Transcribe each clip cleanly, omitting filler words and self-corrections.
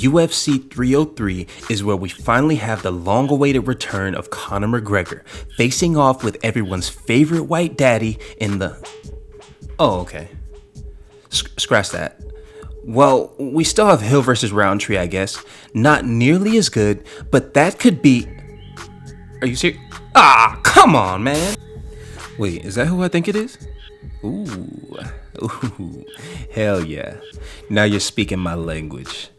UFC 303 is where we finally have the long-awaited return of Conor McGregor, facing off with everyone's favorite white daddy in the... Oh, okay. Scratch that. Well, we still have Hill versus Roundtree, I guess. Not nearly as good, but that could be... Are you serious? Ah, come on, man. Wait, is that who I think it is? Ooh, hell yeah. Now you're speaking my language.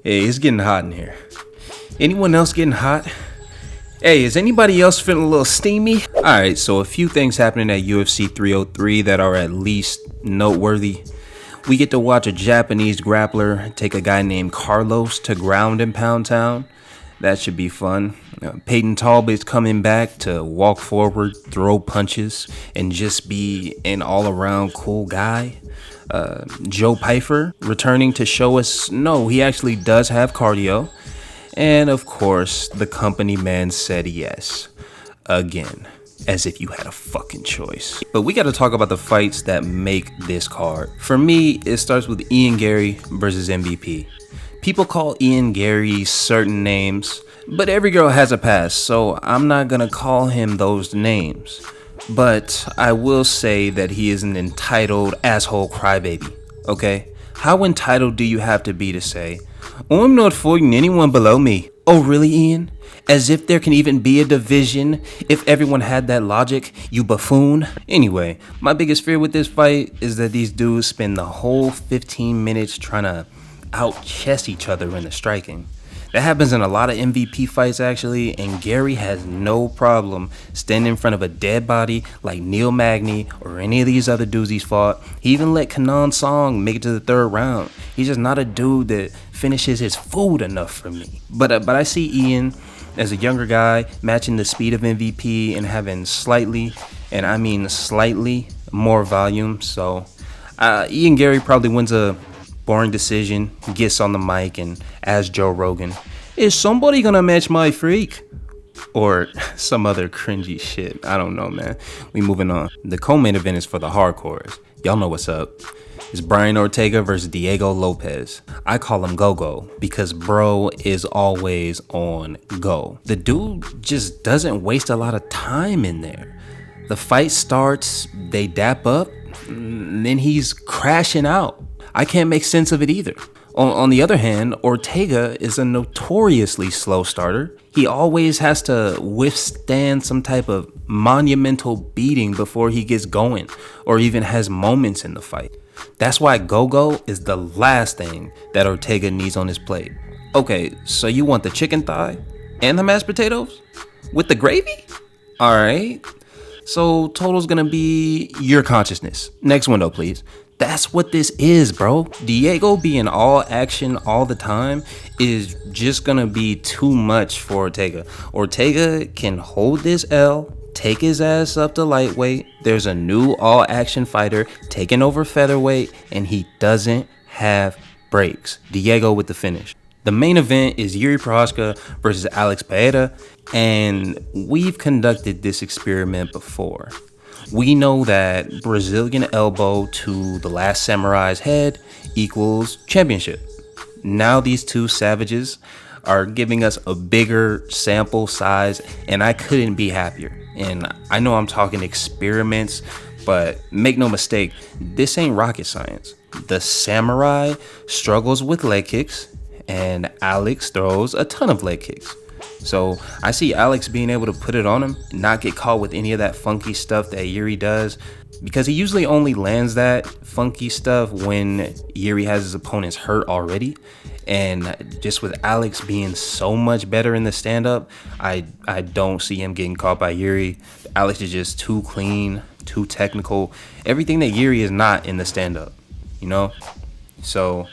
Hey, it's getting hot in here. Anyone else getting hot? Hey, is anybody else feeling a little steamy? Alright, so a few things happening at UFC 303 that are at least noteworthy. We get to watch a Japanese grappler take a guy named Carlos to ground and pound town. That should be fun. Peyton Talbot's coming back to walk forward, throw punches, and just be an all-around cool guy. Joe Pyfer returning to show us, no, he actually does have cardio. And of course, the company man said yes. Again. As if you had a fucking choice. But we got to talk about the fights that make this card. For me, it starts with Ian Garry versus MVP. People call Ian Garry certain names, but every girl has a past, so I'm not gonna call him those names. But I will say that he is an entitled asshole crybaby, okay? How entitled do you have to be to say, oh, I'm not fighting anyone below me? Oh, really, Ian? As if there can even be a division if everyone had that logic, you buffoon. Anyway, my biggest fear with this fight is that these dudes spend the whole 15 minutes trying to out-chess each other in the striking. That happens in a lot of MVP fights actually, and Garry has no problem standing in front of a dead body like Neil Magny or any of these other dudes he's fought. He even let Kenan Song make it to the third round. He's just not a dude that finishes his food enough for me. But I see Ian as a younger guy matching the speed of MVP and having slightly, and I mean slightly, more volume. So Ian Garry probably wins a boring decision, gets on the mic and asks Joe Rogan, is somebody gonna match my freak? Or some other cringy shit. I don't know, man. We moving on. The co-main event is for the hardcores. Y'all know what's up. It's Brian Ortega versus Diego Lopes. I call him Go-Go because bro is always on go. The dude just doesn't waste a lot of time in there. The fight starts, they dap up, and then he's crashing out. I can't make sense of it either. On the other hand, Ortega is a notoriously slow starter. He always has to withstand some type of monumental beating before he gets going or even has moments in the fight. That's why Go-Go is the last thing that Ortega needs on his plate. Okay, so you want the chicken thigh and the mashed potatoes with the gravy? All right. So total's gonna be your consciousness. Next window, please. That's what this is, bro. Diego being all action all the time is just gonna be too much for Ortega. Ortega can hold this L, take his ass up to lightweight. There's a new all action fighter taking over featherweight, and he doesn't have breaks. Diego with the finish. The main event is Jiří Procházka versus Alex Pereira, and we've conducted this experiment before. We know that Brazilian elbow to the last samurai's head equals championship. Now these two savages are giving us a bigger sample size, and I couldn't be happier. And I know I'm talking experiments, but make no mistake, this ain't rocket science. The samurai struggles with leg kicks, and Alex throws a ton of leg kicks. So I see Alex being able to put it on him, not get caught with any of that funky stuff that Jiří does, because he usually only lands that funky stuff when Jiří has his opponents hurt already. And just with Alex being so much better in the stand-up, I don't see him getting caught by Jiří. Alex is just too clean, too technical, everything that Jiří is not in the stand-up, you know? So,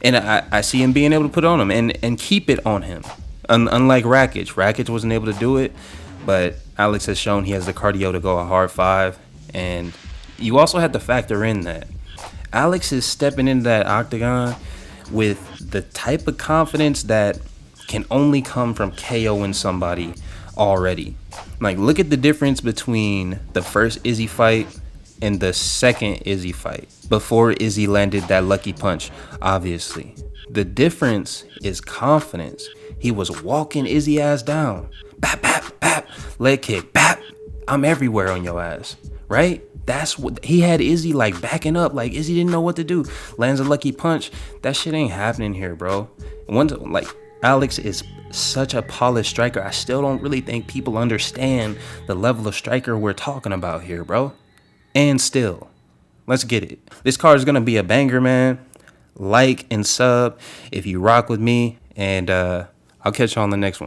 and I see him being able to put it on him and keep it on him. Unlike Rakic wasn't able to do it, but Alex has shown he has the cardio to go a hard 5. And you also have to factor in that Alex is stepping into that octagon with the type of confidence that can only come from KOing somebody already. Like, look at the difference between the first Izzy fight and the second Izzy fight before Izzy landed that lucky punch, obviously. The difference is confidence. He was walking Izzy ass down. Bap, bap, bap. Leg kick, bap. I'm everywhere on your ass. Right? That's what he had Izzy like backing up. Like Izzy didn't know what to do. Lands a lucky punch. That shit ain't happening here, bro. Once like Alex is such a polished striker, I still don't really think people understand the level of striker we're talking about here, bro. And still, let's get it. This card is gonna be a banger, man. Like and sub if you rock with me, and I'll catch you on the next one.